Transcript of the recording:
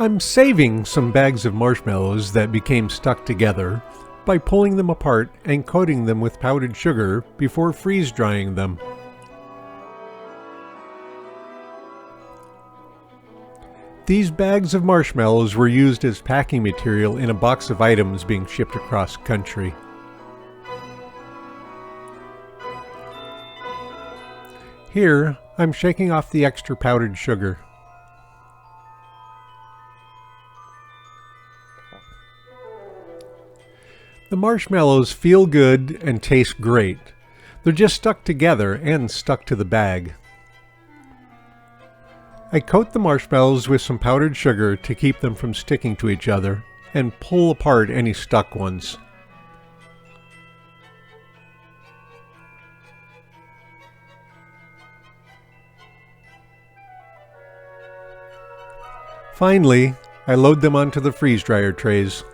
I'm saving some bags of marshmallows that became stuck together by pulling them apart and coating them with powdered sugar before freeze drying them. These bags of marshmallows were used as packing material in a box of items being shipped across country. Here, I'm shaking off the extra powdered sugar. The marshmallows feel good and taste great. They're just stuck together and stuck to the bag. I coat the marshmallows with some powdered sugar to keep them from sticking to each other and pull apart any stuck ones. Finally, I load them onto the freeze dryer trays.